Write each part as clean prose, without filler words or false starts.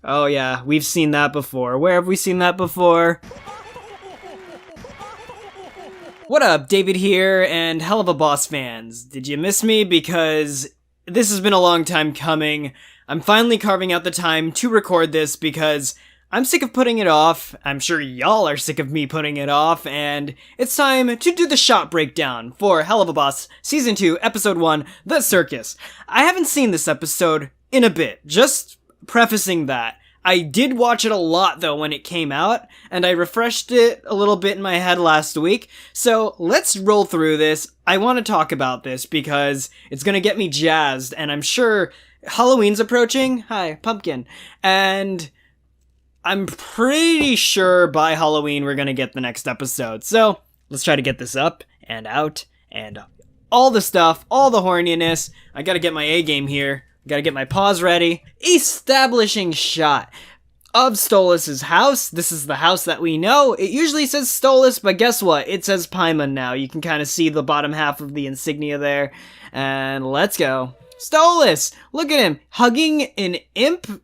Oh yeah, we've seen that before. Where have we seen that before? What up, David here, and Helluva Boss fans. Did you miss me? Because this has been a long time coming. I'm finally carving out the time to record this because I'm sick of putting it off. I'm sure y'all are sick of me putting it off, and it's time to do the shot breakdown for Helluva Boss Season 2, Episode 1, The Circus. I haven't seen this episode in a bit, just prefacing that. I did watch it a lot, though, when it came out, and I refreshed it a little bit in my head last week, so let's roll through this. I want to talk about this because it's gonna get me jazzed, and I'm sure Halloween's approaching. Hi, pumpkin. And I'm pretty sure by Halloween we're gonna get the next episode, so let's try to get this up and out and all the stuff, all the horniness. I gotta get my A game here. Gotta get my paws ready. Establishing shot of Stolas' house. This is the house that we know. It usually says Stolas, but guess what? It says Pymon now. You can kind of see the bottom half of the insignia there. And let's go. Stolas! Look at him. Hugging an imp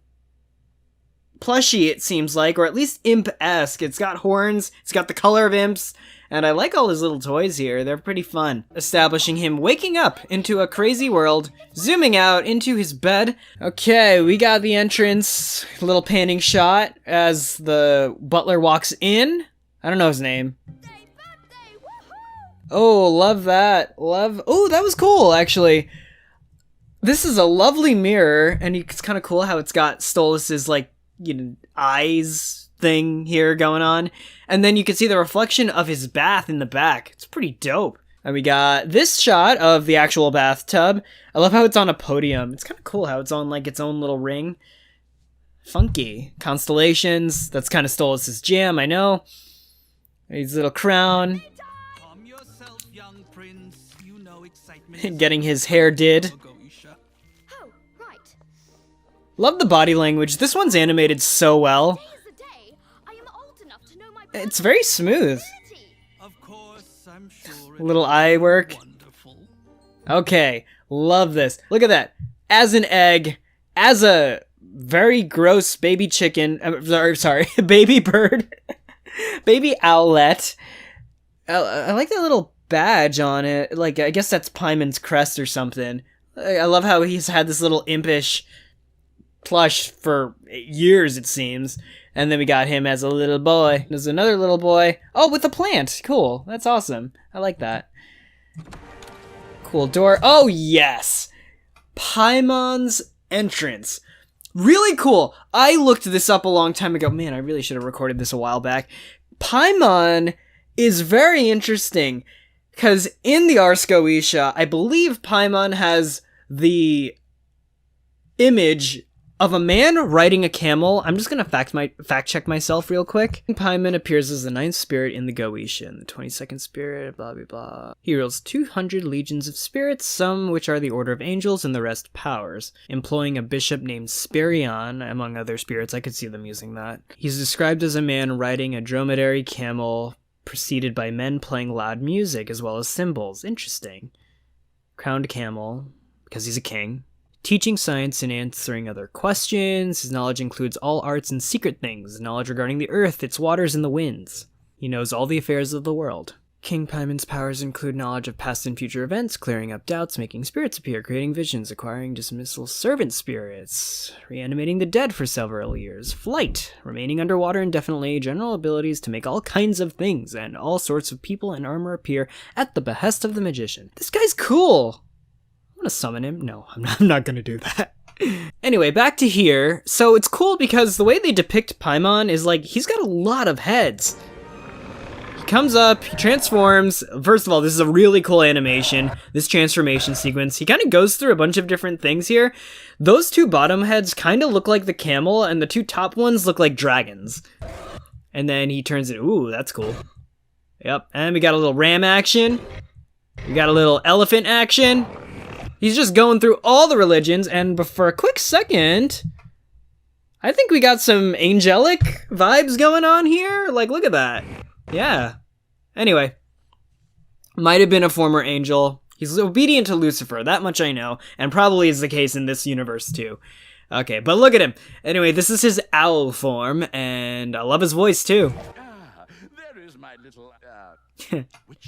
plushie, it seems like. Or at least imp-esque. It's got horns. It's got the color of imps. And I like all his little toys here. They're pretty fun. Establishing him waking up into a crazy world. Zooming out into his bed. Okay, we got the entrance. Little panning shot as the butler walks in. I don't know his name. Oh, love that. Oh, that was cool, actually. This is a lovely mirror. And it's kind of cool how it's got Stolas' like, you know, eyes thing here going on, and then you can see the reflection of his bath in the back. It's pretty dope. And we got this shot of the actual bathtub. I love how it's on a podium. It's kind of cool how it's on like its own little ring. Funky. Constellations. That's kind of Stolas' jam, I know. His little crown. Getting his hair did. Love the body language. This one's animated so well. It's very smooth. Little eye work. Okay, love this. Look at that. As an egg, as a very gross baby chicken, sorry, baby bird, baby owlet. I like that little badge on it. Like, I guess that's Pymon's crest or something. I love how he's had this little impish plush for years, it seems. And then we got him as a little boy. There's another little boy. Oh, with a plant. Cool. That's awesome. I like that. Cool door. Oh, yes. Pymon's entrance. Really cool. I looked this up a long time ago. Man, I really should have recorded this a while back. Pymon is very interesting. Because in the Ars Goetia, I believe Pymon has the image of a man riding a camel. I'm just gonna fact check myself real quick. Pymon appears as the 9th spirit in the Goetia, the 22nd spirit, blah blah blah. He rules 200 legions of spirits, some which are the order of angels and the rest powers, employing a bishop named Spirion, among other spirits. I could see them using that. He's described as a man riding a dromedary camel, preceded by men playing loud music as well as cymbals. Interesting. Crowned camel, because he's a king. Teaching science and answering other questions. His knowledge includes all arts and secret things, knowledge regarding the earth, its waters, and the winds. He knows all the affairs of the world. King Pymon's powers include knowledge of past and future events, clearing up doubts, making spirits appear, creating visions, acquiring dismissal servant spirits, reanimating the dead for several years, flight, remaining underwater indefinitely, general abilities to make all kinds of things, and all sorts of people and armor appear at the behest of the magician. This guy's cool! I'm gonna summon him. No, I'm not gonna do that. Anyway, back to here. So it's cool because the way they depict Pymon is like, he's got a lot of heads. He comes up, he transforms. First of all, this is a really cool animation, this transformation sequence. He kind of goes through a bunch of different things here. Those two bottom heads kind of look like the camel, and the two top ones look like dragons. And then he turns it, ooh, that's cool. Yep, and we got a little ram action. We got a little elephant action. He's just going through all the religions, and for a quick second, I think we got some angelic vibes going on here. Like, look at that. Yeah. Anyway. Might have been a former angel. He's obedient to Lucifer, that much I know, and probably is the case in this universe too. Okay, but look at him. Anyway, this is his owl form, and I love his voice too. There is my little,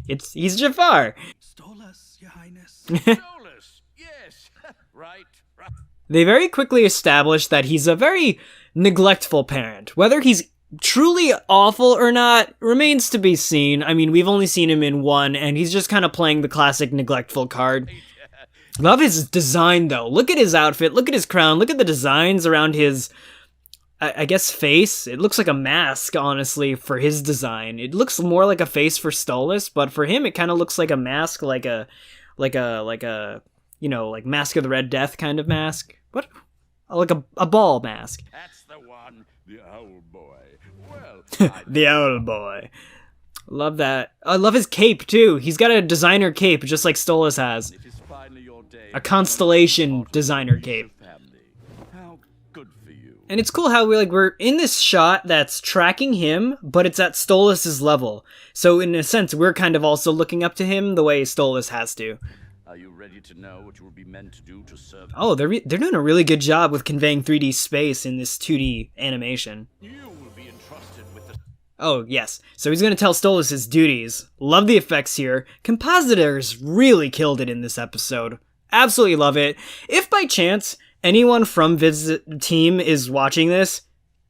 He's Jafar. Stolas, Your Highness. Stolas, yes. Right. They very quickly establish that he's a very neglectful parent. Whether he's truly awful or not remains to be seen. I mean, we've only seen him in one, and he's just kind of playing the classic neglectful card. Love his design, though. Look at his outfit. Look at his crown. Look at the designs around his, I guess, face. It looks like a mask, honestly, for his design. It looks more like a face for Stolas, but for him, it kind of looks like a mask, like a, you know, like Mask of the Red Death kind of mask. What? Like a ball mask. That's the one. The owl boy. Well, the owl boy. Love that. I love his cape, too. He's got a designer cape, just like Stolas has. if it's finally your day, A constellation designer cape. how good for you. And it's cool how we're in this shot that's tracking him, but it's at Stolas' level. So in a sense, we're kind of also looking up to him the way Stolas has to. Are you ready to know what you will be meant to do to serve? Oh, they're doing a really good job with conveying 3D space in this 2D animation. You will be entrusted with the... Oh, yes. So he's going to tell Stolas his duties. Love the effects here. Compositors really killed it in this episode. Absolutely love it. If by chance anyone from Visit Team is watching this,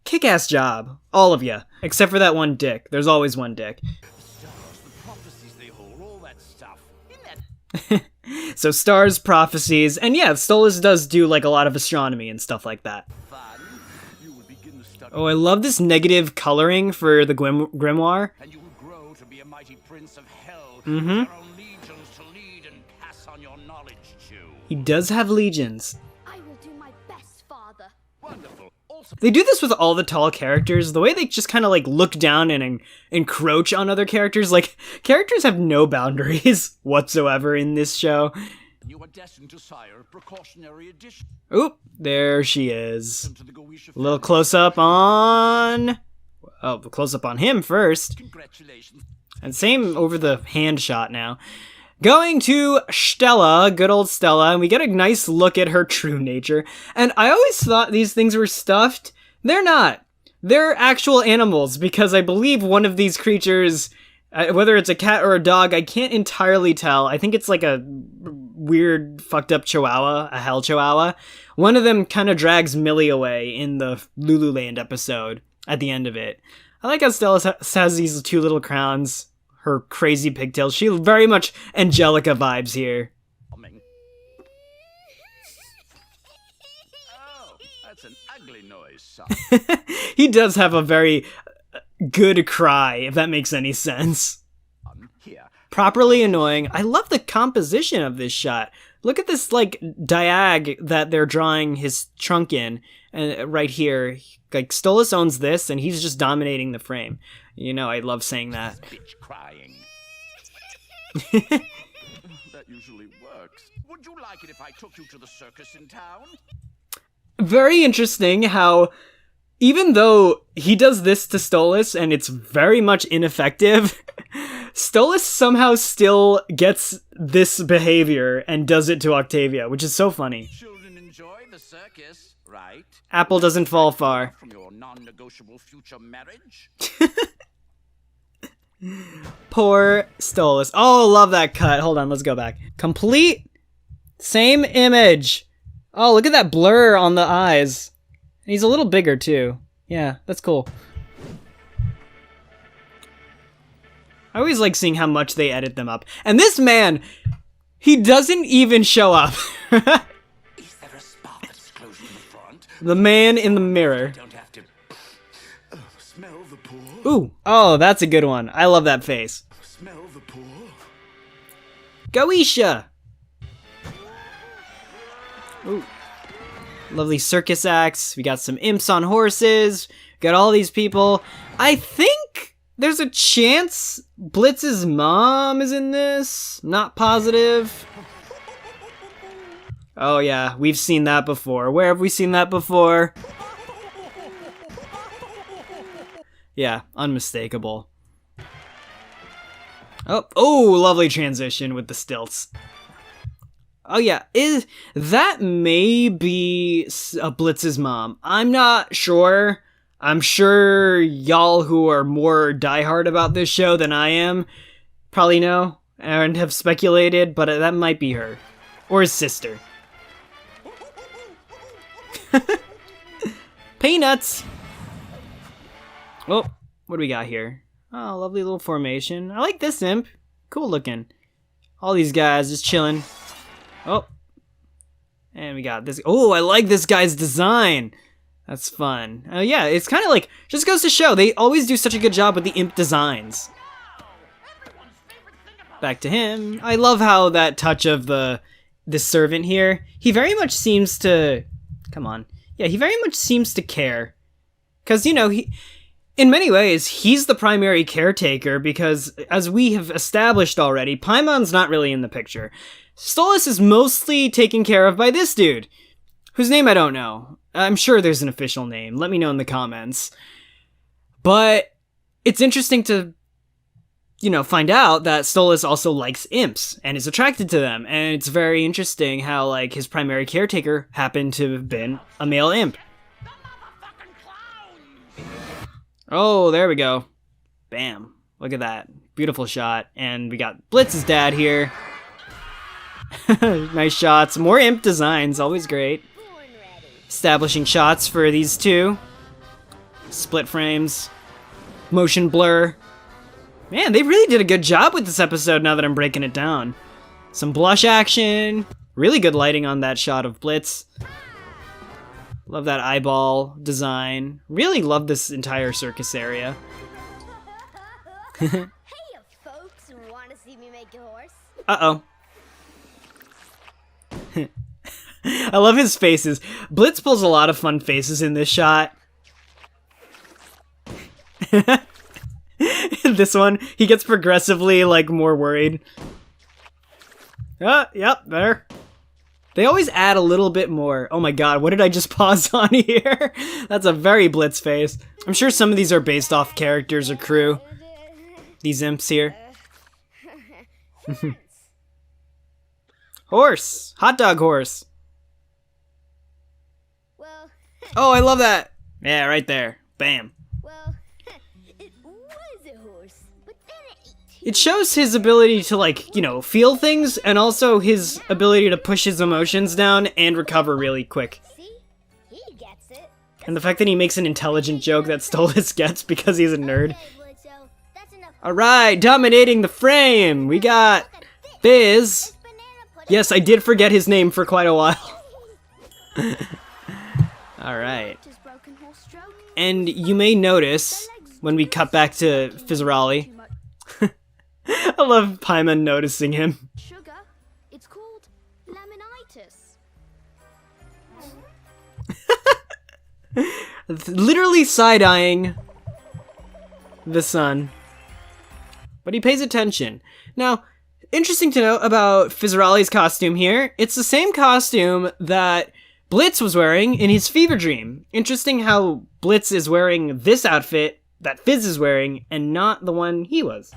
kick-ass job. All of you. Except for that one dick. There's always one dick. stars, the prophecies they hold, all that stuff. Isn't that... So stars, prophecies, and yeah, Stolas does do like a lot of astronomy and stuff like that. fun? You will begin to study... Oh, I love this negative coloring for the grimoire. And you will grow to be a mighty prince of hell. Mm-hmm. With your own legions to lead and pass on your knowledge to. He does have legions. I will do my best, Father. Wonderful. Also... They do this with all the tall characters. The way they just kind of like look down and encroach on other characters. Like, characters have no boundaries whatsoever in this show. You are destined to sire a precautionary addition Oop, there she is. to the Goetia A little family. close up on... Oh, close up on him first. Congratulations. And same over the hand shot now. Going to Stella, good old Stella, and we get a nice look at her true nature. And I always thought these things were stuffed. They're not. They're actual animals, because I believe one of these creatures, whether it's a cat or a dog, I can't entirely tell. I think it's like a weird, fucked up chihuahua, a hell chihuahua. One of them kind of drags Millie away in the Lululand episode at the end of it. I like how Stella has these two little crowns. Her crazy pigtails. She very much Angelica vibes here. Oh, that's an ugly noise, son. He does have a very good cry, if that makes any sense. Here. Properly annoying. I love the composition of this shot. Look at this, like, diag that they're drawing his trunk in, and right here. Like, Stolas owns this, and he's just dominating the frame. You know, I love saying that. Bitch crying. That usually works. Would you like it if I took you to the circus in town? Very interesting how, even though he does this to Stolas and it's very much ineffective, Stolas somehow still gets this behavior and does it to Octavia, which is so funny. Children enjoy the circus, right? Apple doesn't fall far. From your non-negotiable future marriage? Poor Stolas. Oh, love that cut. Hold on, let's go back. Complete. Same image. Oh, look at that blur on the eyes. And he's a little bigger, too. Yeah, that's cool. I always like seeing how much they edit them up. And this man, he doesn't even show up. Is there a spark disclosure in the front? The man in the mirror. Don't have to... smell the pool. Ooh. Oh, that's a good one. I love that face. Smell the pool. Goetia! Ooh. Lovely circus acts. We got some imps on horses. Got all these people. I think there's a chance Blitz's mom is in this. Not positive. Oh yeah, we've seen that before. Where have we seen that before? Yeah, unmistakable. Oh, lovely transition with the stilts. Oh yeah, that may be Blitz's mom. I'm not sure. I'm sure y'all who are more diehard about this show than I am probably know and have speculated, but that might be her. Or his sister. Peanuts! Oh, what do we got here? Oh, lovely little formation. I like this imp. Cool looking. All these guys just chilling. Oh. And we got this. Oh, I like this guy's design. That's fun. Yeah, it's kind of like, just goes to show, they always do such a good job with the imp designs. Back to him. I love how that touch of the servant here, he very much seems to, come on. Yeah, he very much seems to care. Because, you know, in many ways, he's the primary caretaker because, as we have established already, Pymon's not really in the picture. Stolas is mostly taken care of by this dude, whose name I don't know. I'm sure there's an official name. Let me know in the comments. But it's interesting to, you know, find out that Stolas also likes imps and is attracted to them. And it's very interesting how, like, his primary caretaker happened to have been a male imp. Oh, there we go. Bam. Look at that. Beautiful shot. And we got Blitz's dad here. Nice shots. More imp designs. Always great. Establishing shots for these two. Split frames. Motion blur. Man, they really did a good job with this episode now that I'm breaking it down. Some blush action. Really good lighting on that shot of Blitz. Love that eyeball design. Really love this entire circus area. Hey, folks, want to see me make a horse? Uh-oh. I love his faces. Blitz pulls a lot of fun faces in this shot. This one, he gets progressively, like, more worried. Yep, there. They always add a little bit more. Oh my god, what did I just pause on here? That's a very Blitz face. I'm sure some of these are based off characters or crew. These imps here. Horse! Hot dog horse! Well, Oh, I love that! Yeah, right there. Bam. well, it was a horse, but then it ate two. It shows his ability to, like, you know, feel things, and also his ability to push his emotions down and recover really quick. See? He gets it. And the fact that he makes an intelligent joke that Stolas gets because he's a nerd. Okay, Blitzo, that's enough. Alright, dominating the frame! We got Biz. Banana pudding. Yes, I did forget his name for quite a while. Alright. Just broken horse stroke. And you may notice, when we cut back to Fizzarali, I love Pymon noticing him. Sugar. It's called laminitis. Literally side-eyeing the sun. But he pays attention. Now, interesting to note about Fizzarali's costume here, it's the same costume that Blitz was wearing in his fever dream. Interesting how Blitz is wearing this outfit that Fizz is wearing and not the one he was.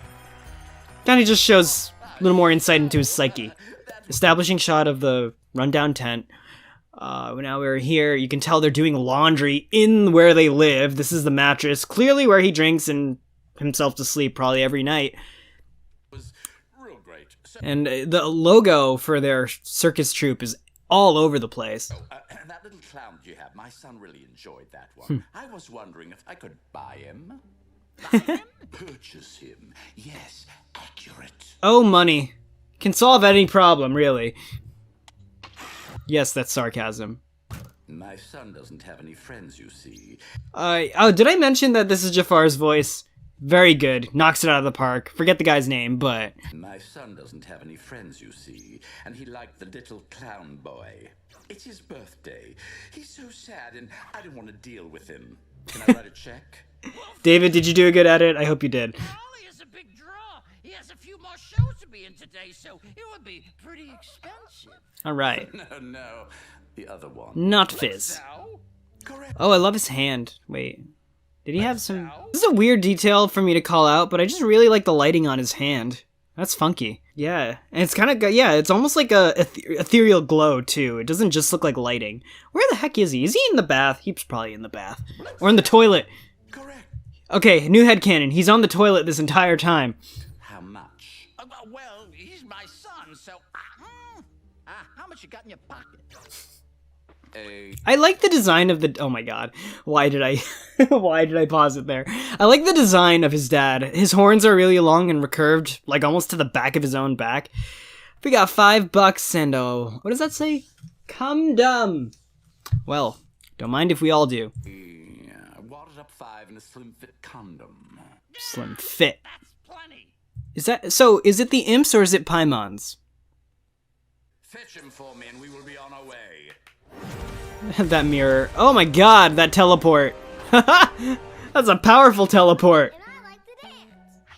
Kind of just shows a little more insight into his psyche. Establishing shot of the rundown tent. Now we're here. You can tell they're doing laundry in where they live. This is the mattress. Clearly where he drinks and himself to sleep probably every night. Was real great. So, And the logo for their circus troupe is all over the place. that little clown you have, my son really enjoyed that one. I was wondering if I could buy him. Buy him? Purchase him. Yes, accurate. Oh, money. Can solve any problem, really. Yes, that's sarcasm. My son doesn't have any friends, you see. Oh, did I mention that this is Jafar's voice? Very good. Knocks it out of the park. Forget the guy's name, but... My son doesn't have any friends, you see, and he liked the little clown boy. It's his birthday. He's so sad, and I don't want to deal with him. Can I write a check? David, did you do a good edit? I hope you did. Ollie is a big draw. He has a few more shows to be in today, so it would be pretty expensive. Alright. No, the other one. Not Fizz. Now, Correct. Oh, I love his hand. Wait. Did he have some... This is a weird detail for me to call out, but I just really like the lighting on his hand. That's funky. Yeah, and it's kind of, yeah, it's almost like a ethereal glow, too. It doesn't just look like lighting. Where the heck is he? Is he in the bath? He's probably in the bath. Or in the toilet. Correct. Okay, new headcanon. He's on the toilet this entire time. How much? Well, he's my son, so... how much you got in your pocket? I like the design of the... Oh my god. Why did I... Why did I pause it there? I like the design of his dad. His horns are really long and recurved, like almost to the back of his own back. We got $5 and what does that say? Cum dum. Well, don't mind if we all do. Yeah, wadded up 5 in a slim fit condom. Slim fit. That's plenty. Is that... So, is it the imps or is it Pymons? Fetch him for me and we will be on our way. That mirror. Oh my god, that teleport. That's a powerful teleport. And I like to dance.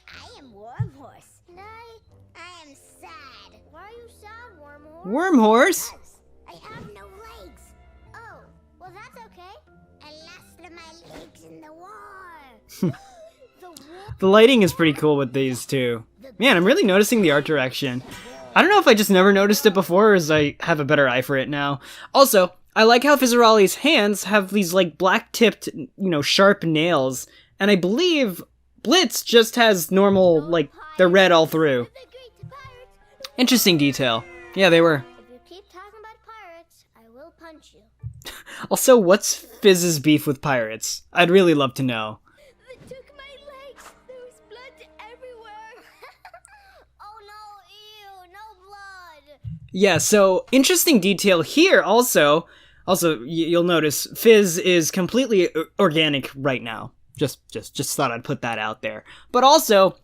I am Wormhorse. And I am sad. Why are you sad, Wormhorse? Wormhorse? I have no legs. Oh, well that's okay. I lost my legs in the war. The war. The lighting is pretty cool with these two. Man, I'm really noticing the art direction. I don't know if I just never noticed it before or as I have a better eye for it now. Also, I like how Fizzaroli's hands have these like black-tipped, sharp nails. And I believe Blitz just has normal, like, they're red all through. The great pirates. Interesting detail. Yeah, they were. If you keep talking about pirates, I will punch you. Also, what's Fizz's beef with pirates? I'd really love to know. They took my legs. There was blood everywhere. Oh no, ew, no blood. Yeah, so interesting detail here also. Also, you'll notice Fizz is completely organic right now. Just thought I'd put that out there. But also,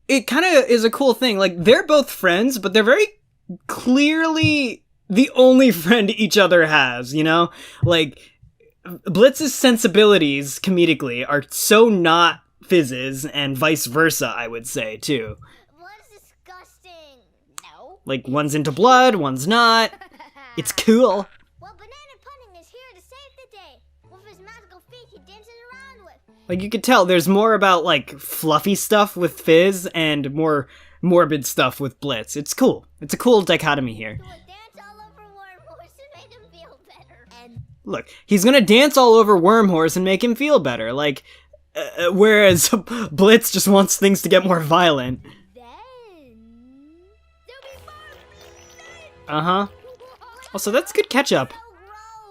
it kind of is a cool thing. Like, they're both friends, but they're very clearly the only friend each other has, you know? Like, Blitz's sensibilities, comedically, are so not Fizz's, and vice versa, I would say, too. Blood's disgusting. No. Like, one's into blood, one's not. It's cool. Well, Banana Pudding is here to save the day. With his magical feet he dances around with. Like, you could tell there's more about, like, fluffy stuff with Fizz and more morbid stuff with Blitz. It's cool. It's a cool dichotomy here. So a dance all over Wormhorse and made him feel better. And Look, he's gonna dance all over Wormhorse and make him feel better. Like, whereas Blitz just wants things to get more violent. then there'll be more. Uh-huh. Also, that's good ketchup. So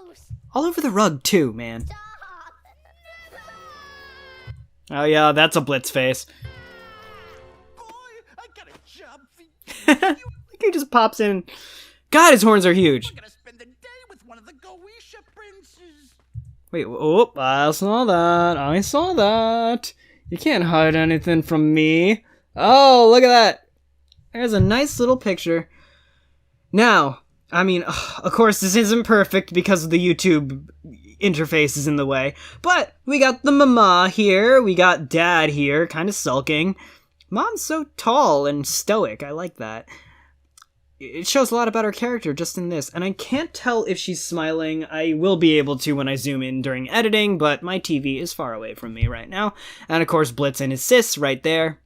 gross. All over the rug, too, man. Stop. Oh, yeah, that's a Blitz face. Boy, I got a job for you. He just pops in. God, his horns are huge. We're gonna spend the day with one of the Goetia princes. Wait, oh, I saw that. I saw that. You can't hide anything from me. Oh, look at that. There's a nice little picture. Now, I mean, of course, this isn't perfect because the YouTube interface is in the way. But we got the mama here. We got dad here, kind of sulking. Mom's so tall and stoic. I like that. It shows a lot about her character just in this. And I can't tell if she's smiling. I will be able to when I zoom in during editing, but my TV is far away from me right now. And of course, Blitz and his sis right there.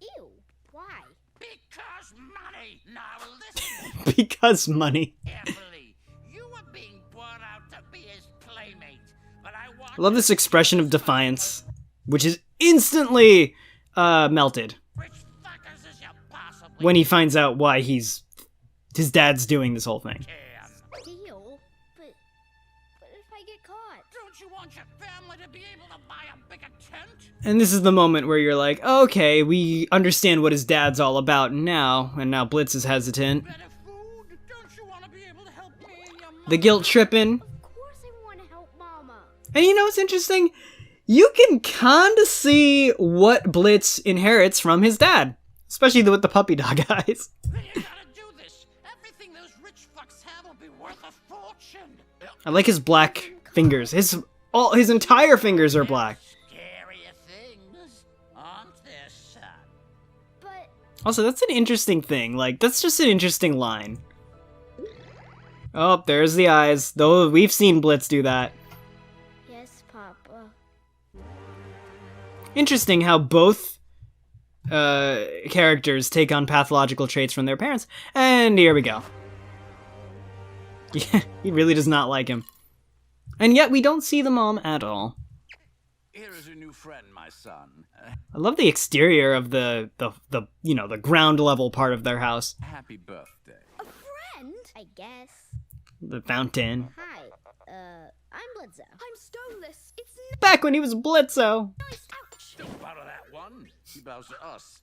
Ew. Why? Because money. Now listen Because money. carefully. You were being brought out to be his playmate, but I want I love this expression of defiance, which is instantly melted which fuckers is you possibly when he finds out why his dad's doing this whole thing. can. Deal. But if I get caught? Don't you want your family to be able to buy a bigger tent? And this is the moment where you're like, okay, we understand what his dad's all about now, and now Blitz is hesitant. Better food? Don't you want to be able to help me and your mother? The guilt tripping. Of course I want to help Mama. And you know what's interesting? You can kinda see what Blitz inherits from his dad. Especially with the puppy dog eyes. Then you gotta do this. Everything those rich fucks have will be worth a fortune. I like his black fingers. His entire fingers are black. Scarier things, aren't there, son? But Also, that's an interesting thing. Like, that's just an interesting line. Oh, there's the eyes. Though we've seen Blitz do that. yes, Papa. Interesting how both characters take on pathological traits from their parents. And here we go. Yeah, he really does not like him. And yet we don't see the mom at all. Here is a new friend, my son. I love the exterior of the you know, the ground level part of their house. Happy birthday. A friend? I guess. The fountain. Hi, I'm Blitzo. I'm Stolas. It's Back when he was Blitzo. nice. Ouch. Don't bow to that one. He bows to us.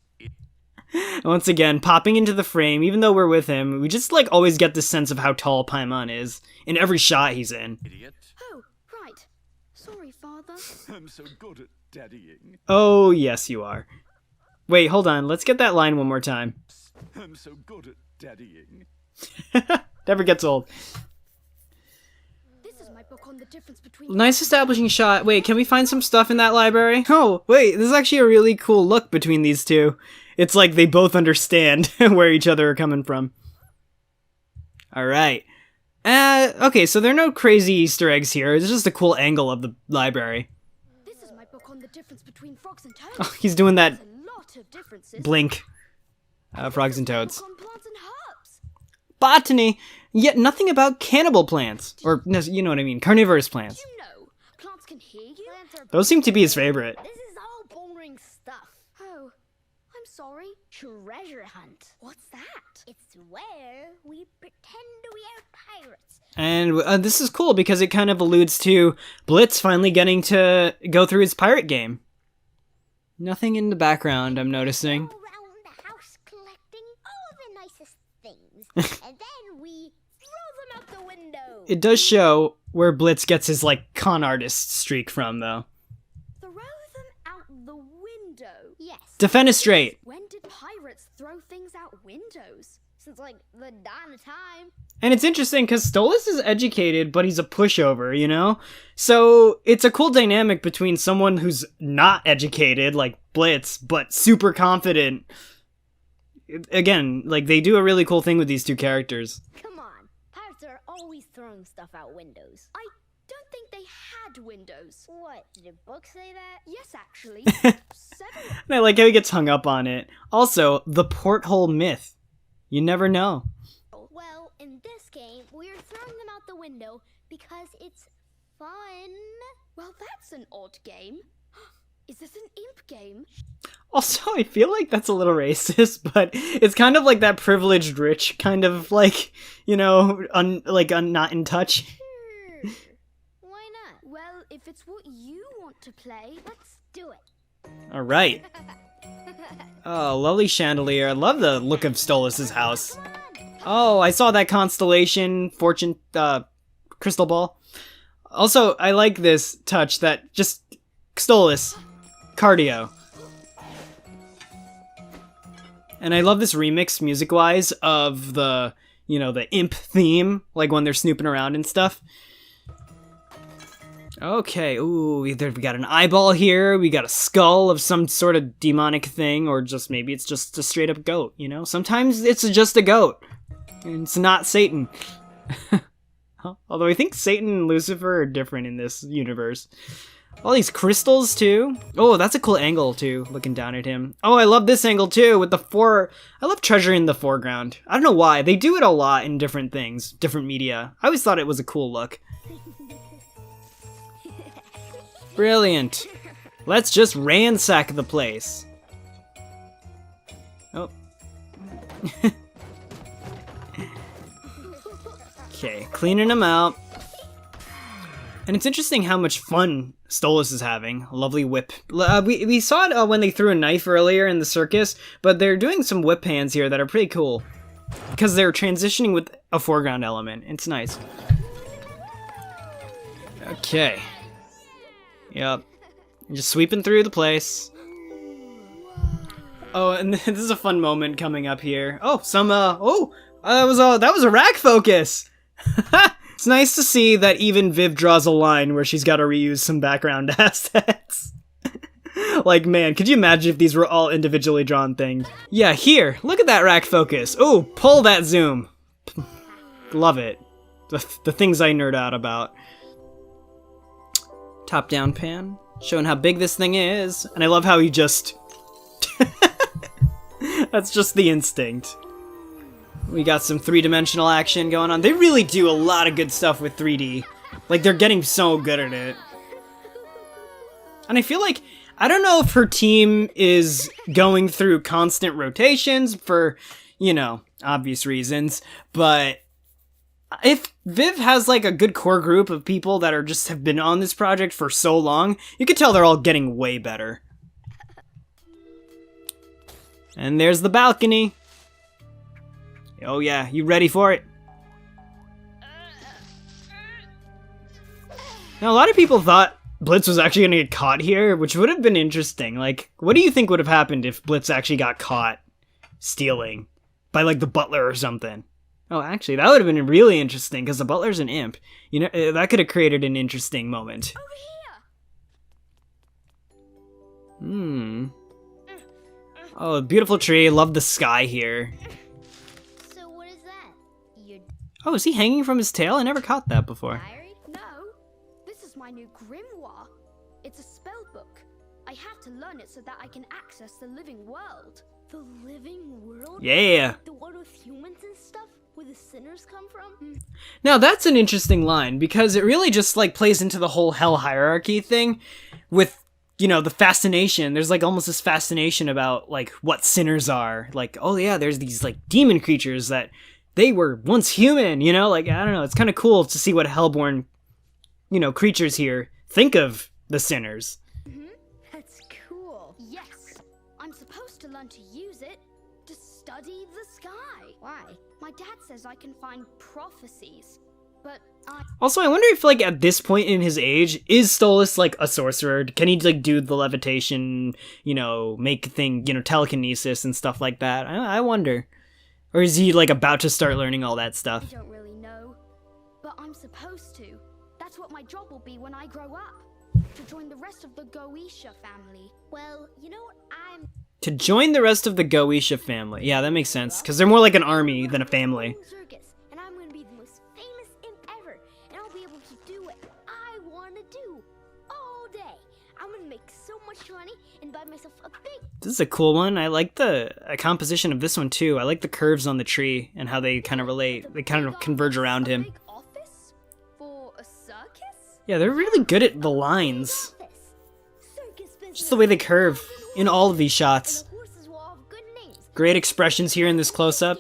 Once again, popping into the frame, even though we're with him, we just, like, always get this sense of how tall Pymon is in every shot he's in. Idiot. Oh, right. Sorry, Father. I'm so good at daddying. Oh, yes, you are. Wait, hold on. Let's get that line one more time. I'm so good at daddying. Never gets old. This is my book on the difference between. Nice establishing shot. Wait, can we find some stuff in that library? Oh, wait, this is actually a really cool look between these two. It's like they both understand where each other are coming from. Alright. Okay, so there are no crazy Easter eggs here. It's just a cool angle of the library. This is my book on the difference between frogs and toads. Oh, he's doing that There's a lot of differences. blink. Frogs and toads. Book on plants and herbs. Botany, yet nothing about cannibal plants. Or, no, you know what I mean, carnivorous plants. You know, plants can hear you. Those seem to be his favorite. This is all boring stuff. Oh, I'm sorry. Treasure hunt. What's that? It's where we pretend we are pirates. And this is cool because it kind of alludes to Blitz finally getting to go through his pirate game. Nothing in the background, I'm noticing. Go around the house collecting all the nicest things, and then we throw them out the window. It does show where Blitz gets his, like, con artist streak from, though. Throw them out the window. Yes. Defenestrate! When did pirates throw things out windows? Since, like, the dawn of time. And it's interesting because Stolas is educated, but he's a pushover, you know? So it's a cool dynamic between someone who's not educated, like Blitz, but super confident. Again, like, they do a really cool thing with these two characters. Come on. Pirates are always throwing stuff out windows. I don't think they had windows. What? Did your book say that? Yes, actually. Several. And I like how he gets hung up on it. Also, the porthole myth. You never know. Well, in this game, we're throwing them out the window because it's fun. Well, that's an odd game. Is this an imp game? Also, I feel like that's a little racist, but it's kind of like that privileged rich kind of, like, you know, not in touch. Why not? Well, if it's what you want to play, let's do it. All right. Oh, lovely chandelier. I love the look of Stolas' house. Oh, I saw that constellation, fortune, crystal ball. Also, I like this touch that just Stolas, cardio. And I love this remix music-wise of the, you know, the imp theme, like when they're snooping around and stuff. Okay, ooh, we got an eyeball here, we got a skull of some sort of demonic thing, or just maybe it's just a straight up goat, you know? Sometimes it's just a goat, and it's not Satan. Although I think Satan and Lucifer are different in this universe. All these crystals, too. Oh, that's a cool angle, too, looking down at him. Oh, I love this angle, too, with I love treasure in the foreground. I don't know why, they do it a lot in different things, different media. I always thought it was a cool look. Brilliant. Let's just ransack the place. Oh. Okay, cleaning them out. And it's interesting how much fun Stolas is having. A lovely whip. We saw it when they threw a knife earlier in the circus, but they're doing some whip hands here that are pretty cool. Because they're transitioning with a foreground element. It's nice. Okay. Yep. Just sweeping through the place. Oh, and this is a fun moment coming up here. Oh, that was a rack focus. It's nice to see that even Viv draws a line where she's got to reuse some background assets. Like, man, could you imagine if these were all individually drawn things? Yeah, here, look at that rack focus. Oh, pull that zoom. Love it. The things I nerd out about. Top-down pan, showing how big this thing is. And I love how he just That's just the instinct. We got some three-dimensional action going on. They really do a lot of good stuff with 3D. Like, they're getting so good at it. And I feel like, I don't know if her team is going through constant rotations for, you know, obvious reasons, but if Viv has like a good core group of people that are just have been on this project for so long, you can tell they're all getting way better. And there's the balcony. Oh yeah, you ready for it? Now a lot of people thought Blitz was actually gonna get caught here, which would have been interesting. Like, what do you think would have happened if Blitz actually got caught stealing by like the butler or something? Oh, actually, that would have been really interesting because the butler's an imp. You know, that could have created an interesting moment. Oh, beautiful tree. Love the sky here. So what is that? Your Oh, is he hanging from his tail? I never caught that before. diary? No. This is my new grimoire. It's a spell book. I have to learn it so that I can access the living world. The living world? Yeah. The one with humans and stuff? Where the sinners come from? Now that's an interesting line because it really just like plays into the whole hell hierarchy thing with, you know, the fascination. There's like almost this fascination about like what sinners are. Like, oh yeah, there's these like demon creatures that they were once human, you know? Like, I don't know, it's kind of cool to see what hellborn, you know, creatures here think of the sinners. That's cool. Yes. I'm supposed to learn to use it to study the sky. Why? My dad says I can find prophecies, but Also, I wonder if, like, at this point in his age, is Stolas, like, a sorcerer? Can he, like, do the levitation, you know, telekinesis and stuff like that? I wonder. Or is he, like, about to start learning all that I stuff? don't really know. But I'm supposed to. That's what my job will be when I grow up. To join the rest of the Goetia family. Well, you know what? To join the rest of the Goetia family. Yeah, that makes sense, because they're more like an army than a family. Circus, and I'm gonna be the most famous imp ever, and I'll be able to do what I wanna do all day. I'm gonna make so much money and buy myself a big. This is a cool one. I like the composition of this one, too. I like the curves on the tree and how they kind of relate. They kind of converge around him. Big office for a circus? Yeah, they're really good at the lines. Circus business. Just the way they curve in all of these shots. The horses will have good names. Great expressions here in this close-up,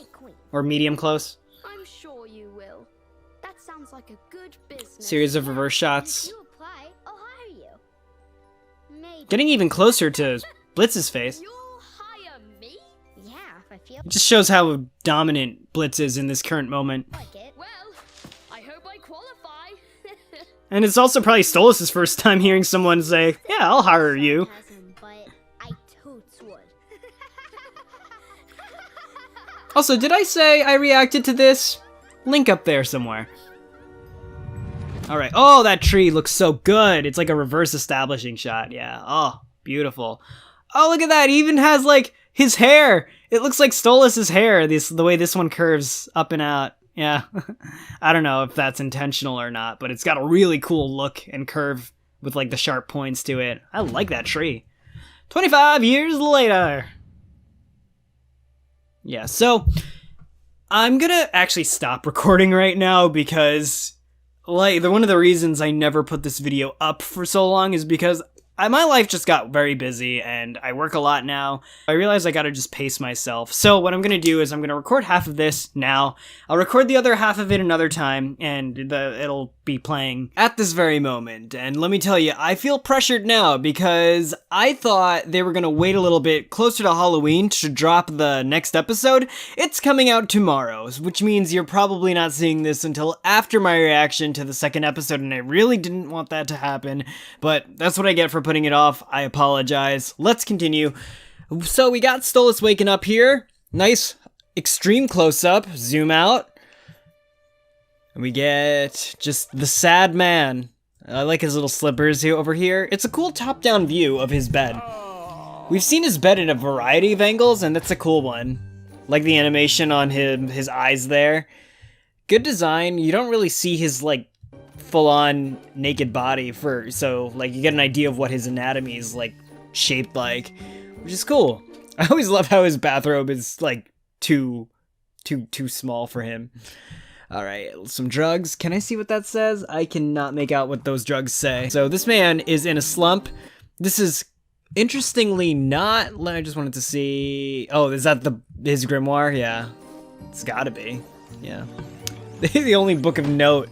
or medium close. I'm sure you will. That sounds like a good business. Series of reverse shots. If you apply, I'll hire you. Maybe. Getting even closer to Blitz's face. You'll hire me? Yeah, if I feel It just shows how dominant Blitz is in this current moment. like it. Well, I hope I qualify. And it's also probably Stolas' first time hearing someone say, yeah, I'll hire you. Sarcasm, but I totes would. Also, did I say I reacted to this? Link up there somewhere. Alright, oh, that tree looks so good. It's like a reverse establishing shot, yeah. Oh, beautiful. Oh, look at that, he even has, like, his hair. It looks like Stolas' hair, the way this one curves up and out. Yeah, I don't know if that's intentional or not, but it's got a really cool look and curve with, like, the sharp points to it. I like that tree. 25 years later. Yeah, so I'm gonna actually stop recording right now because, like, one of the reasons I never put this video up for so long is because my life just got very busy and I work a lot now. I realized I gotta just pace myself. So what I'm gonna do is I'm gonna record half of this now. I'll record the other half of it another time and it'll be playing at this very moment. And let me tell you, I feel pressured now because I thought they were gonna wait a little bit closer to Halloween to drop the next episode. It's coming out tomorrow, which means you're probably not seeing this until after my reaction to the second episode, and I really didn't want that to happen, but that's what I get for putting it off. I apologize. Let's continue. So we got Stolas waking up here. Nice extreme close-up. Zoom out. And we get just the sad man. I like his little slippers here over here. It's a cool top-down view of his bed. We've seen his bed in a variety of angles, and that's a cool one. Like the animation on his eyes there. Good design. You don't really see his, like, full-on naked body so, like, you get an idea of what his anatomy is, like, shaped like, which is cool. I always love how his bathrobe is like too small for him. All right, some drugs. Can I see what that says? I cannot make out what those drugs say. So this man is in a slump. This is interestingly not. I just wanted to see. Oh, is that his grimoire? Yeah, it's gotta be. Yeah, the only book of note.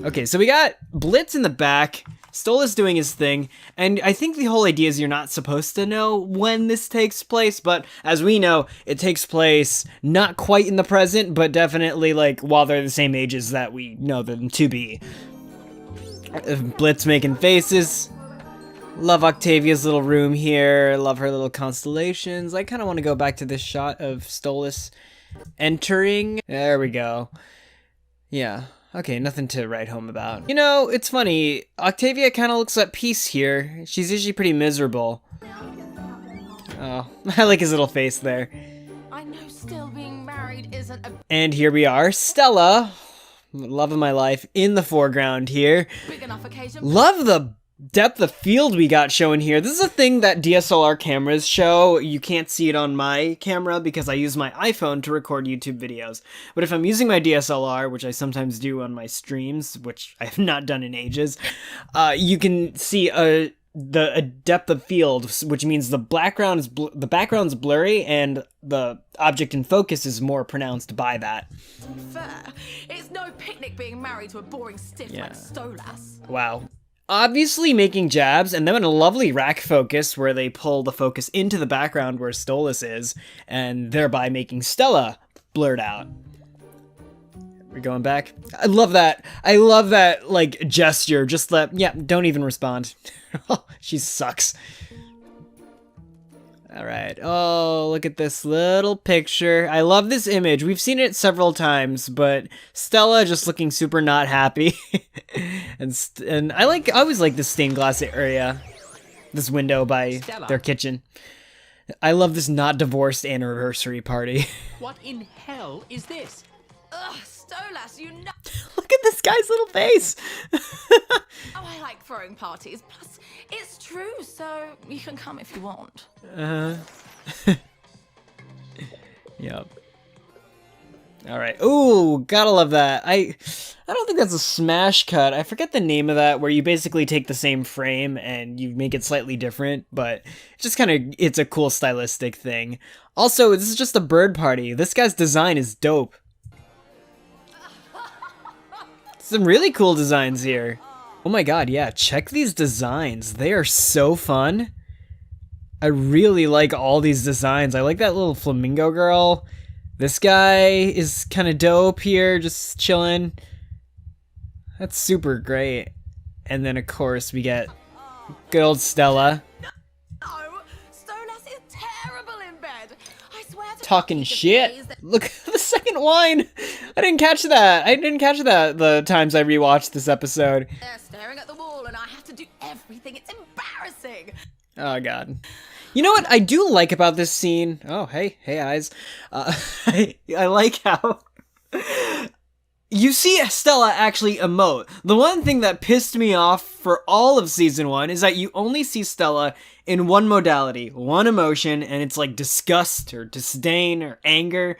Okay, so we got Blitz in the back. Stolas doing his thing, and I think the whole idea is you're not supposed to know when this takes place, but as we know, it takes place not quite in the present, but definitely like while they're the same ages that we know them to be. Blitz making faces. Love Octavia's little room here. Love her little constellations. I kind of want to go back to this shot of Stolas entering. There we go. Yeah. Okay, nothing to write home about. You know, it's funny. Octavia kind of looks at peace here. She's usually pretty miserable. Oh, I like his little face there. I know still being married isn't a And here we are, Stella, love of my life, in the foreground here. big enough occasion. Love the depth of field we got showing here. This is a thing that DSLR cameras show. You can't see it on my camera because I use my iPhone to record YouTube videos. But if I'm using my DSLR, which I sometimes do on my streams, which I have not done in ages, you can see a depth of field, which means the background's blurry and the object in focus is more pronounced by that. Fair. It's no picnic being married to a boring stiff Yeah. like Stolas. Wow. Obviously making jabs, and then a lovely rack focus where they pull the focus into the background where Stolas is, and thereby making Stella blurred out. We're going back. I love that. I love that, like, gesture. Just don't even respond. She sucks. All right. Oh, look at this little picture. I love this image. We've seen it several times, but Stella just looking super not happy. and I always like this stained glass area, this window by their kitchen. I love this not divorced anniversary party. What in hell is this? Ugh, Stolas, you know. Look at this guy's little face. Oh, I like throwing parties. Plus, it's true, so you can come if you want. Yep. All right. Ooh, gotta love that. I don't think that's a smash cut. I forget the name of that, where you basically take the same frame and you make it slightly different, but it's just it's a cool stylistic thing. Also, this is just a bird party. This guy's design is dope. Some really cool designs here. Oh my god, yeah, check these designs. They are so fun. I really like all these designs. I like that little flamingo girl. This guy is kind of dope here, just chilling. That's super great. And then, of course, we get good old Stella. No, Stolas is terrible in bed. I swear to Talking God, he shit. displays that- Look at the second wine. I didn't catch that. The times I rewatched this episode. They're staring at the wall and I have to do everything. It's embarrassing. Oh god. You know what I do like about this scene? Oh, hey eyes. I like how you see Stella actually emote. The one thing that pissed me off for all of season 1 is that you only see Stella in one modality, one emotion, and it's like disgust or disdain or anger.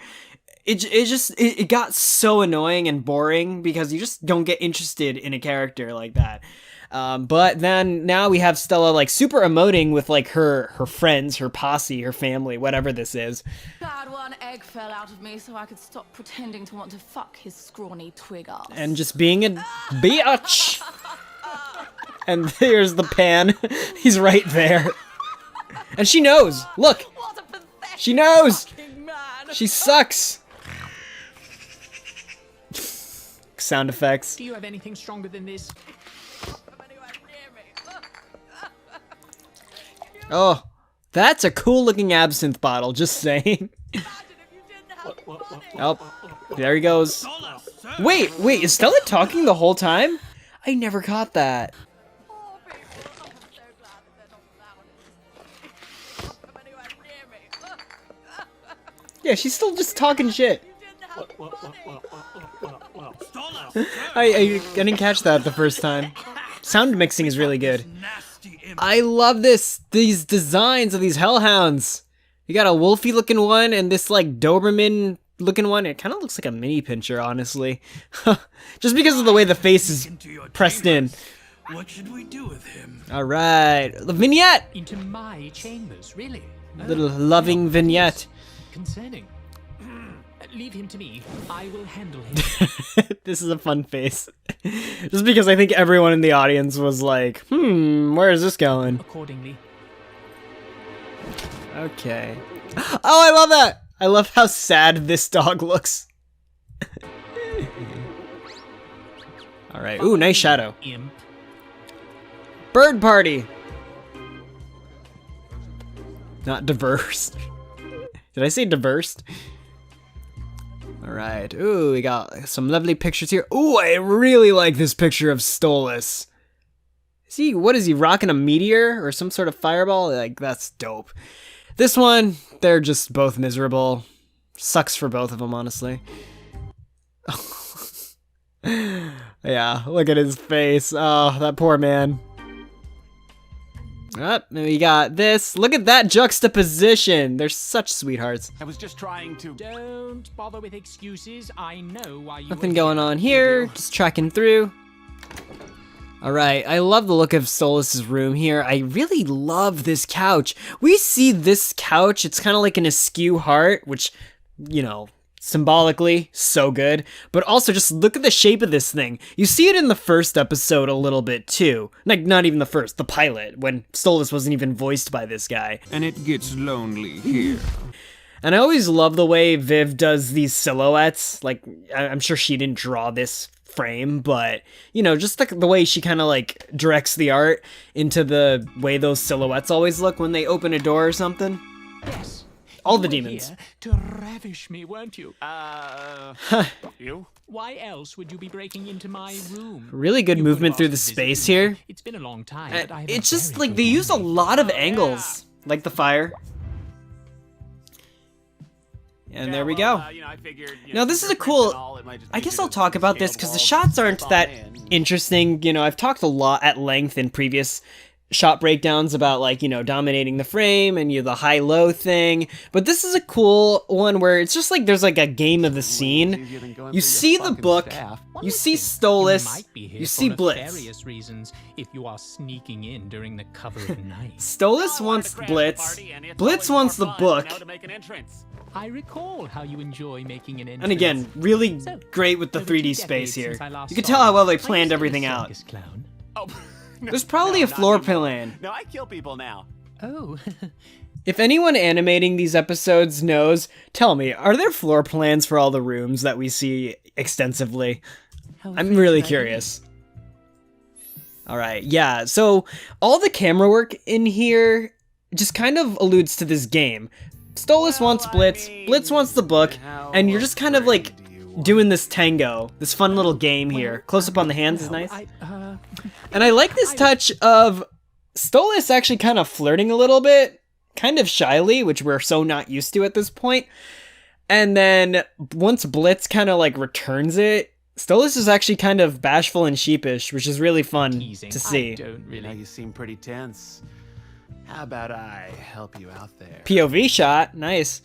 It got so annoying and boring because you just don't get interested in a character like that. But then now we have Stella like super emoting with like her friends, her posse, her family, whatever this is. Glad one egg fell out of me so I could stop pretending to want to fuck his scrawny twig ass. And just being a bitch. And there's the pan. He's right there. And she knows. Look. What a pathetic She knows. fucking man. She sucks. Sound effects. Do you have anything stronger than this? Anywhere near me. Oh, that's a cool looking absinthe bottle, just saying. Imagine if you didn't have money. Oh, there he goes. Wait, is Stella talking the whole time? I never caught that. Poor people. I'm so glad that they're not allowed anywhere near me. Yeah, she's still just talking shit. You didn't have money. I didn't catch that the first time. Sound mixing is really good. I love these designs of these hellhounds. You got a wolfy looking one and this like Doberman looking one. It kind of looks like a mini pincher, honestly. Just because of the way the face is pressed in. What should we do with him? All right, the vignette. Into my chambers, really? Little loving vignette. Concerning. Leave him to me. I will handle him. This is a fun face. Just because I think everyone in the audience was like, where is this going? Accordingly. Okay. Oh, I love that! I love how sad this dog looks. Alright, ooh, nice shadow. Imp. Bird party! Not diverse. Did I say diverse? Alright, ooh, we got some lovely pictures here. Ooh, I really like this picture of Stolas. What is he, rocking a meteor or some sort of fireball? Like, that's dope. This one, they're just both miserable. Sucks for both of them, honestly. Yeah, look at his face. Oh, that poor man. Then we got this. Look at that juxtaposition. They're such sweethearts. I was just trying to... Don't bother with excuses. I know why you... Nothing going on here. Just tracking through. Alright, I love the look of Stolas' room here. I really love this couch. We see this couch, it's kind of like an askew heart, which, you know, symbolically, so good. But also, just look at the shape of this thing. You see it in the first episode a little bit, too. Like, not even the first, the pilot, when Stolas wasn't even voiced by this guy. And it gets lonely here. And I always love the way Viv does these silhouettes. Like, I'm sure she didn't draw this frame, but, you know, just the way she kind of, like, directs the art into the way those silhouettes always look when they open a door or something. Yes. All the You were demons. here to ravish me, weren't you? You? Why else would you be breaking into my room? Really good You movement could've through the asked to visit space me. here. It's been a long time, but I have a It's just, very like, they good use a memory. lot of angles. Like the fire. And there we go. Now this is a cool, I guess I'll talk about this because the shots aren't that interesting. You know, I've talked a lot at length in previous shot breakdowns about, like, you know, dominating the frame and the high-low thing. But this is a cool one where it's just like there's like a game of the scene. You see the book, you see Stolas, might be here you see for Blitz. nefarious reasons if you are sneaking in during the cover of night. Stolas wants Blitz, Blitz wants the book. I recall how you enjoy making an entrance. And again, really So, great with the over 3D 2 space decades here. since I last You can saw tell how well they Are you planned still a everything out. circus clown? Oh, There's probably a floor plan. No, I kill people now. Oh, If anyone animating these episodes knows, tell me, are there floor plans for all the rooms that we see extensively? how I'm afraid really should I be? curious. Alright, yeah, so all the camera work in here just kind of alludes to this game. Stolas wants Blitz, Blitz wants the book, and you're just kind of like doing this tango, this fun little game here. Close up on the hands is nice. And I like this touch of Stolas actually kind of flirting a little bit, kind of shyly, which we're so not used to at this point. And then once Blitz kind of like returns it, Stolas is actually kind of bashful and sheepish, which is really fun Teasing. to I see. don't You know, really. you seem pretty tense. How about I help you out there? POV shot, nice.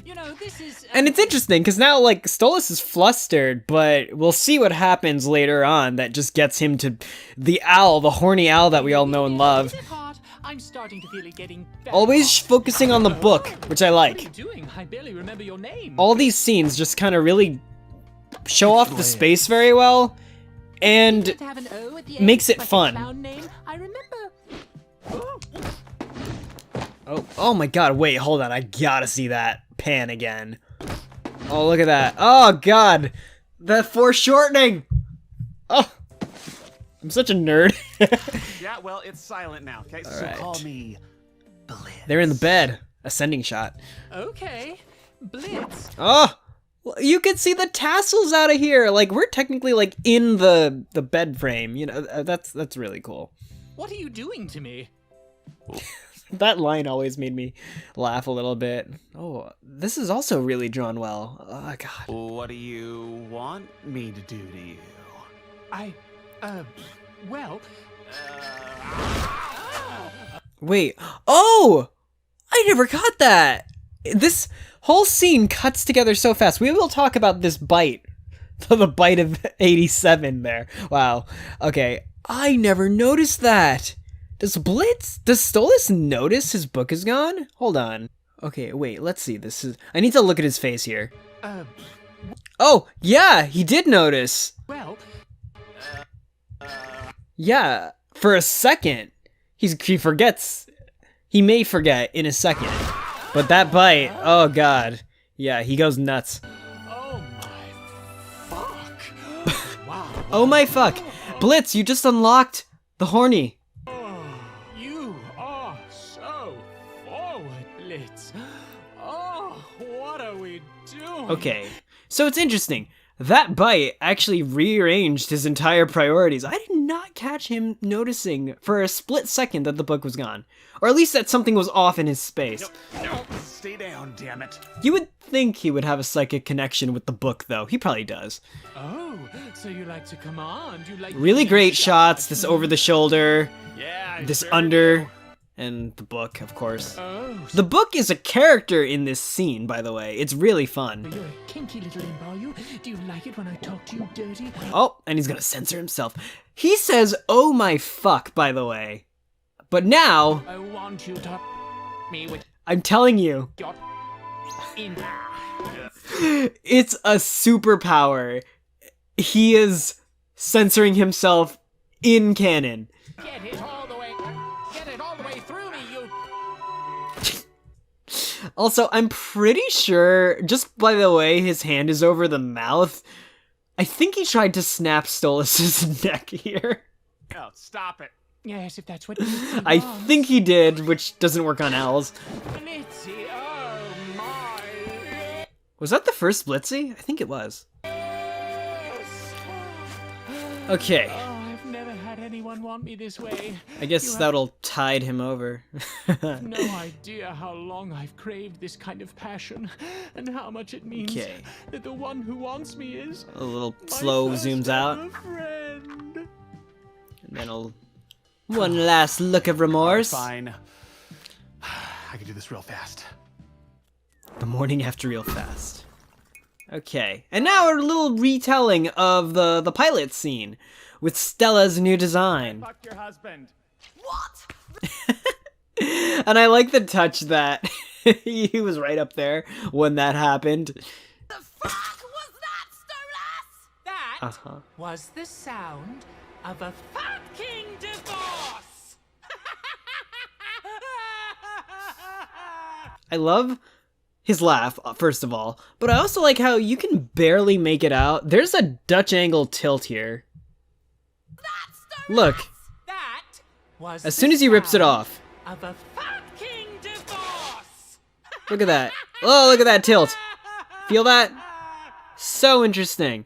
You know, this is. And it's interesting because now, like, Stolas is flustered, but we'll see what happens later on that just gets him to the owl, the horny owl that we all know and love. Is it hot? I'm starting to feel it getting very Always hot. focusing on the book, which I What are you like. doing? I barely remember your name. All these scenes just kind of really show off the space very well and Did it have an O at the end, makes it like a fun. clown name? I remember. oh my god, wait, hold on, I gotta see that pan again. Oh, look at that. Oh god, the foreshortening. Oh, I'm such a nerd. Yeah, well, it's silent now, okay? So Alright. call me Blitz. They're in the bed. Ascending shot. Okay, Blitz. Oh, well, you can see the tassels out of here. Like, we're technically like in the bed frame. You know, that's really cool. What are you doing to me? That line always made me laugh a little bit. Oh, this is also really drawn well. Oh god. What do you want me to do to you? Well, Wait. Oh, I never caught that. This whole scene cuts together so fast. We will talk about this bite. The bite of 87 there. Wow. Okay. I never noticed that. Does Stolas notice his book is gone? Hold on. Okay, wait, let's see. I need to look at his face here. Oh, yeah, he did notice. Well, Yeah, for a second. He forgets. He may forget in a second. But that bite, oh god. Yeah, he goes nuts. oh my fuck. Wow. Oh my fuck. Blitz, you just unlocked the horny. You are so forward, Blitz. Oh, what are we doing? Okay, so it's interesting. That bite actually rearranged his entire priorities. I did not catch him noticing for a split second that the book was gone. Or at least that something was off in his space. No, stay down, damn it. You would think he would have a psychic connection with the book, though. He probably does. Oh, so you like to command? You like Really to great shout. shots, this over the shoulder, Yeah. this sure under, do. and the book, of course. Oh, The book is a character in this scene, by the way. It's really fun. you're a kinky little imp, are you? Do you like it when I talk to you dirty? Oh, and he's gonna censor himself. He says, oh my fuck, by the way. But now, I want you to me with I'm telling you, your in. it's a superpower. He is censoring himself in canon. Get it all the way. Get it all the way through me, you. Also, I'm pretty sure, just by the way his hand is over the mouth, I think he tried to snap Stolas' neck here. Oh, stop it. Yes, if that's what Blitzy I wants. think he did, which doesn't work on owls. Blitzy, oh my. Was that the first Blitzy? I think it was. Okay, Oh, I've never had anyone want me this way. I guess You have that'll tide him over. no idea how long I've craved this kind of passion, and how much it means Okay. that the one who wants me is A little my slow first zooms out, ever friend. and then one last look of remorse. Fine. I can do this real fast. The morning after real fast. Okay, and now a little retelling of the pilot scene with Stella's new design. Fuck your husband. What? And I like the touch that he was right up there when that happened. The fuck was that, Stolas? That Uh-huh. was the sound of a fucking divorce. I love his laugh, first of all, but I also like how you can barely make it out. There's a Dutch angle tilt here. Look, That was as the soon as he rips it sound off, of a fucking divorce. look at that. Oh, look at that tilt. Feel that? So interesting.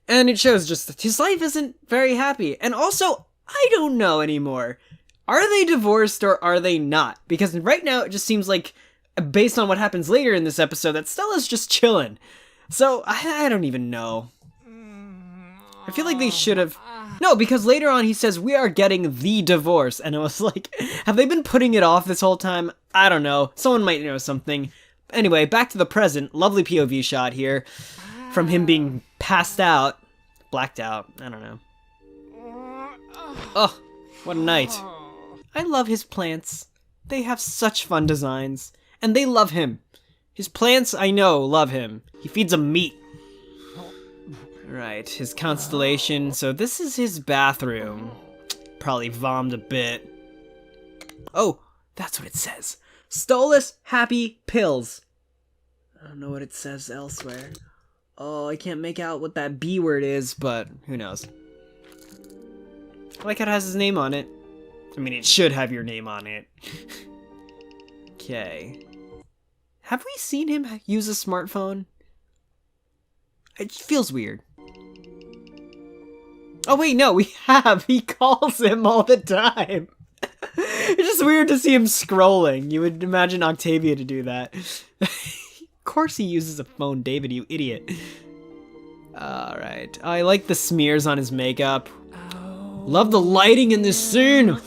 And it shows just that his life isn't very happy. And also, I don't know anymore. Are they divorced or are they not? Because right now it just seems like, based on what happens later in this episode, that Stella's just chilling. So, I don't even know. I feel like they should have... No, because later on he says, we are getting the divorce. And I was like, have they been putting it off this whole time? I don't know. Someone might know something. Anyway, back to the present. Lovely POV shot here. From him being passed out. Blacked out. I don't know. Oh, what a night. I love his plants. They have such fun designs. And they love him. His plants, I know, love him. He feeds them meat. Right, his constellation. So this is his bathroom. Probably vommed a bit. Oh, that's what it says. Stolas Happy Pills. I don't know what it says elsewhere. Oh, I can't make out what that B word is, but who knows. I like how it has his name on it. I mean, it should have your name on it. Okay. Have we seen him use a smartphone? It feels weird. Oh wait, no, we have. He calls him all the time. It's just weird to see him scrolling. You would imagine Octavia to do that. Of course he uses a phone, David, you idiot. Alright. I like the smears on his makeup. Love the lighting in this scene!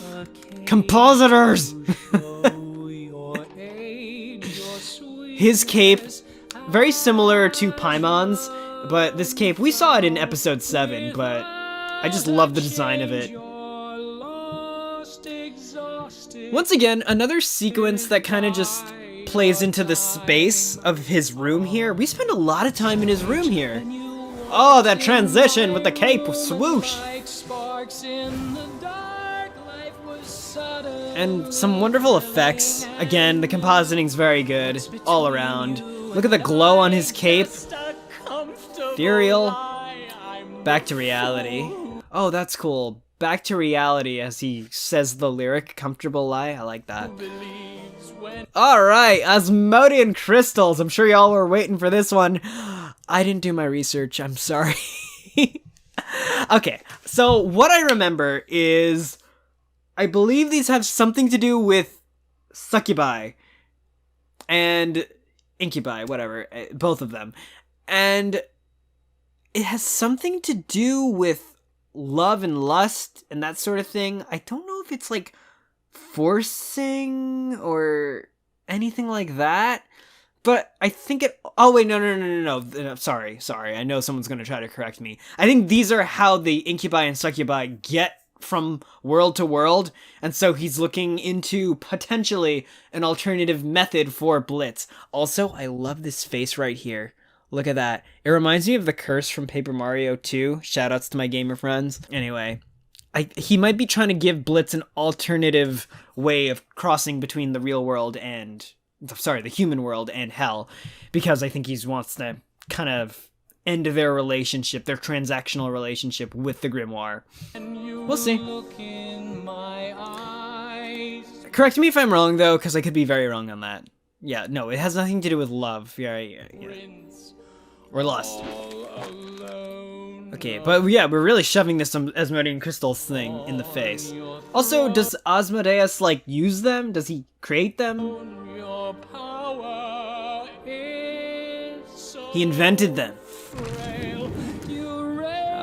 Compositors! His cape, very similar to Pymon's, but this cape, we saw it in episode 7, but I just love the design of it. Once again, another sequence that kind of just plays into the space of his room here. We spend a lot of time in his room here. Oh, that transition with the cape swoosh! And some wonderful effects. Again, the compositing's very good, all around. Look at the glow on his cape. Ethereal. Back to reality. Oh, that's cool. Back to reality as he says the lyric, comfortable lie. I like that. Alright, Asmodean crystals. I'm sure y'all were waiting for this one. I didn't do my research. I'm sorry. Okay, so what I remember is I believe these have something to do with succubi and incubi, whatever, both of them. And it has something to do with love and lust and that sort of thing. I don't know if it's like forcing or anything like that, but I think it... Oh, wait, no. Sorry. I know someone's going to try to correct me. I think these are how the incubi and succubi get from world to world, and so he's looking into potentially an alternative method for Blitz. Also, I love this face right here. Look at that. It reminds me of the curse from Paper Mario 2. Shoutouts to my gamer friends. Anyway, he might be trying to give Blitz an alternative way of crossing between the real world and... Sorry, the human world and hell. Because I think he wants to kind of end their relationship, their transactional relationship with the grimoire. We'll see. Correct me if I'm wrong, though, because I could be very wrong on that. Yeah, no, it has nothing to do with love. Yeah. Or lust. Okay, but yeah, we're really shoving this Asmodean crystals thing in the face. Also, does Asmodeus, like, use them? Does he create them? He invented them.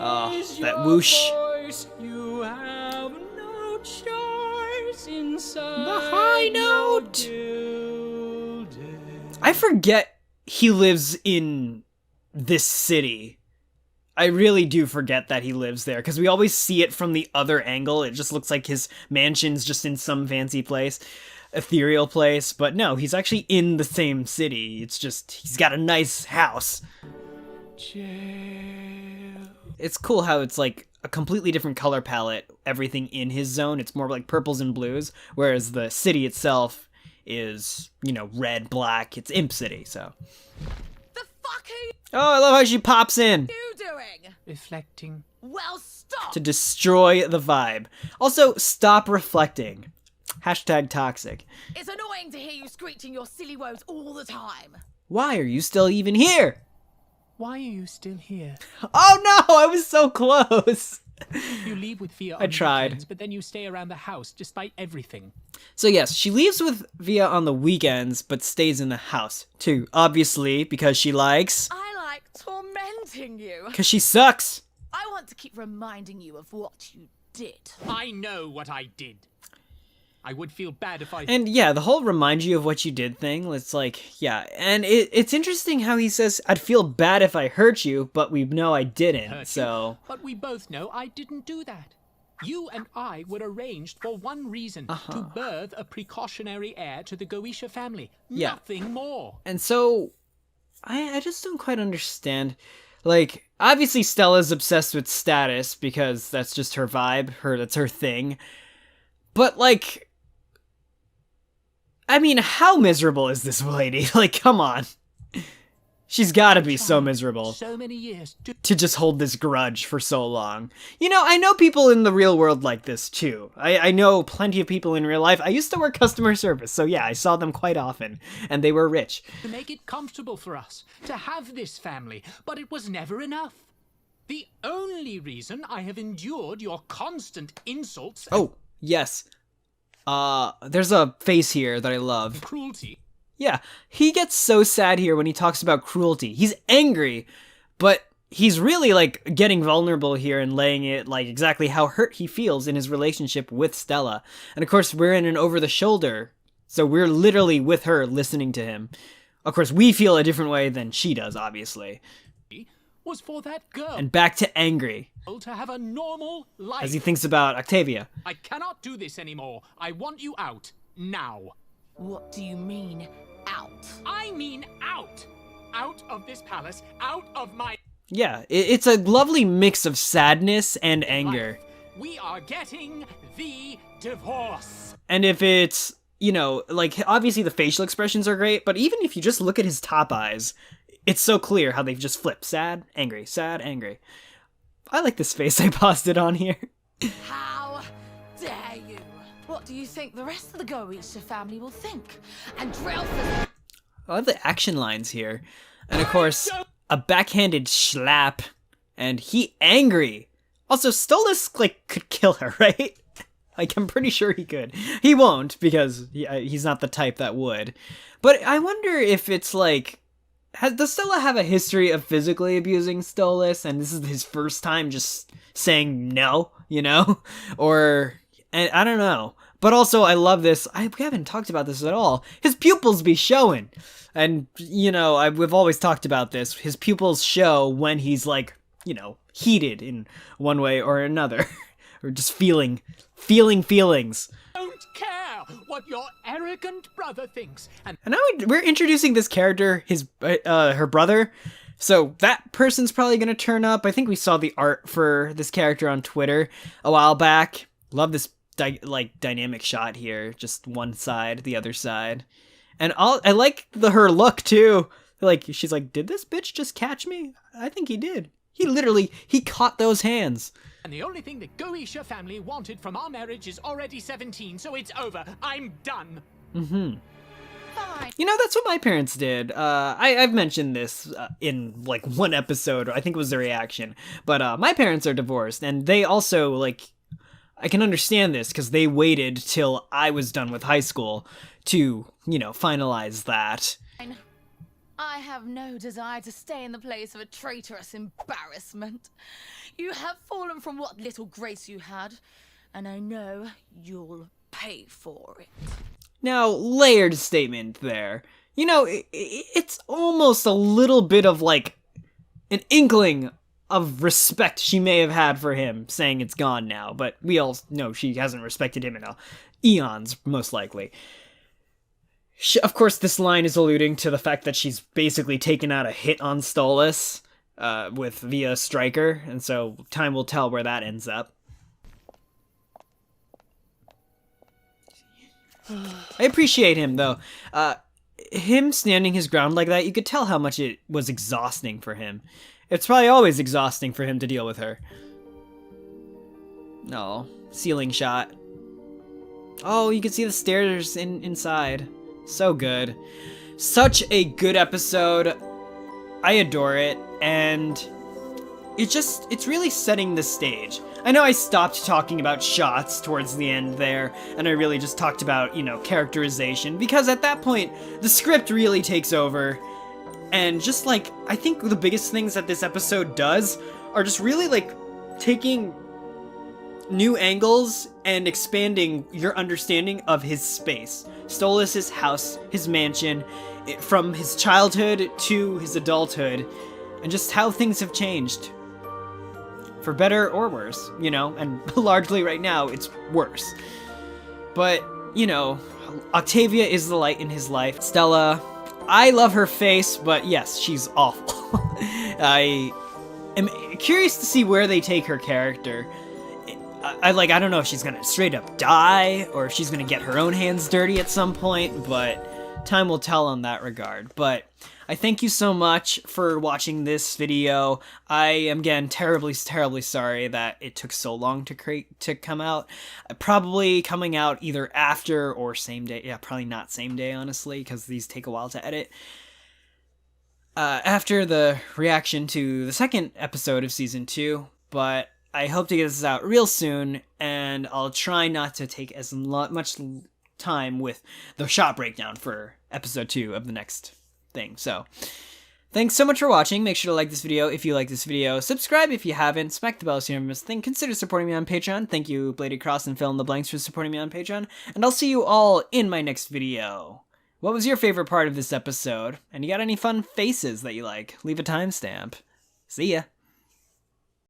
Oh, that whoosh. The high note. I forget he lives in this city. I really do forget that he lives there, because we always see it from the other angle. It just looks like his mansion's just in some fancy place, ethereal place, but no, he's actually in the same city. It's just, he's got a nice house. It's cool how it's like a completely different color palette, everything in his zone. It's more like purples and blues, whereas the city itself is, you know, red, black. It's Imp City, so... Oh, I love how she pops in. You doing? Reflecting. Well, stop. To destroy the vibe. Also, stop reflecting. Hashtag toxic. It's annoying to hear you screeching your silly woes all the time. Why are you still even here? Why are you still here? Oh no, I was so close. You leave with Via on I tried. weekends, but then you stay around the house despite everything. So yes, she leaves with Via on the weekends, but stays in the house too. Obviously, because she likes... I like tormenting you. Because she sucks. I want to keep reminding you of what you did. I know what I did. I would feel bad if I... And yeah, the whole remind you of what you did thing, it's like, yeah. And it's interesting how he says, I'd feel bad if I hurt you, but we know I didn't, hurt so... you, but we both know I didn't do that. You and I were arranged for one reason, to birth a precautionary heir to the Goetia family. Yeah. Nothing more. And so, I just don't quite understand. Like, obviously Stella's obsessed with status, because that's just her vibe, that's her thing. But, like... I mean, how miserable is this lady? Like, come on. She's gotta be so miserable So many years to just hold this grudge for so long. You know, I know people in the real world like this, too. I know plenty of people in real life. I used to work customer service, so yeah, I saw them quite often, and they were rich. to make it comfortable for us, to have this family, but it was never enough. The only reason I have endured your constant insults Oh, yes. There's a face here that I love. and cruelty. Yeah, he gets so sad here when he talks about cruelty. He's angry, but he's really, like, getting vulnerable here and laying it, like, exactly how hurt he feels in his relationship with Stella. And of course, we're in an over-the-shoulder, so we're literally with her listening to him. Of course, we feel a different way than she does, obviously. Was for that girl And back to angry, to have a normal life. as he thinks about Octavia. I cannot do this anymore. I want you out. Now. What do you mean, out? I mean out. Out of this palace. Out of my Yeah, it's a lovely mix of sadness and anger. life. We are getting the divorce. And if it's, you know, like, obviously the facial expressions are great, but even if you just look at his top eyes, it's so clear how they've just flipped. Sad, angry, sad, angry. I like this face I posted on here. How dare you? What do you think the rest of the Goetia family will think? And Drelfus... I love the action lines here. And of course, a backhanded slap. And he angry. Also, Stolas, like, could kill her, right? Like, I'm pretty sure he could. He won't, because he's not the type that would. But I wonder if it's like... does Stella have a history of physically abusing Stolas, and this is his first time just saying no, you know? Or, and I don't know. But also, I love this. We haven't talked about this at all. His pupils be showing. And, you know, we've always talked about this. His pupils show when he's, like, you know, heated in one way or another. Or just feeling feelings. Don't care what your arrogant brother thinks. And And now we're introducing this character, her brother. So that person's probably going to turn up. I think we saw the art for this character on Twitter a while back. Love this dynamic shot here. Just one side, the other side. And I like her look too. Like, she's like, did this bitch just catch me? I think he did. He caught those hands. And the only thing the Goetia family wanted from our marriage is already 17, so it's over. I'm done. Fine. You know, that's what my parents did. I've mentioned this in, like, one episode. I think it was the reaction. But my parents are divorced, and they also, like... I can understand this, because they waited till I was done with high school to, you know, finalize that. I have no desire to stay in the place of a traitorous embarrassment. You have fallen from what little grace you had, and I know you'll pay for it. Now, layered statement there. You know, it's almost a little bit of, like, an inkling of respect she may have had for him, saying it's gone now, but we all know she hasn't respected him in eons, most likely. Of course, this line is alluding to the fact that she's basically taken out a hit on Stolas via Striker, and so time will tell where that ends up. I appreciate him, though. Him standing his ground like that, you could tell how much it was exhausting for him. It's probably always exhausting for him to deal with her. No, ceiling shot. Oh, you can see the stairs inside. So good. Such a good episode. I adore it, and it's really setting the stage. I know I stopped talking about shots towards the end there, and I really just talked about, you know, characterization, because at that point, the script really takes over, and just, like, I think the biggest things that this episode does are just really, like, taking new angles and expanding your understanding of his space. Stolas' house, his mansion, from his childhood to his adulthood, and just how things have changed. For better or worse, you know, and largely right now, it's worse. But, you know, Octavia is the light in his life. Stella, I love her face, but yes, she's awful. I am curious to see where they take her character. I don't know if she's gonna straight up die, or if she's gonna get her own hands dirty at some point, but time will tell on that regard. But I thank you so much for watching this video. I am, again, terribly, terribly sorry that it took so long to come out. Probably coming out either after or same day. Yeah, probably not same day, honestly, because these take a while to edit. After the reaction to the second episode of Season 2, but I hope to get this out real soon, and I'll try not to take as much time with the shot breakdown for Episode 2 of the next thing. So, thanks so much for watching. Make sure to like this video if you like this video. Subscribe if you haven't. Smack the bell so you never miss a thing. Consider supporting me on Patreon. Thank you, Bladed Cross and Fill in the Blanks, for supporting me on Patreon. And I'll see you all in my next video. What was your favorite part of this episode? And you got any fun faces that you like? Leave a timestamp. See ya.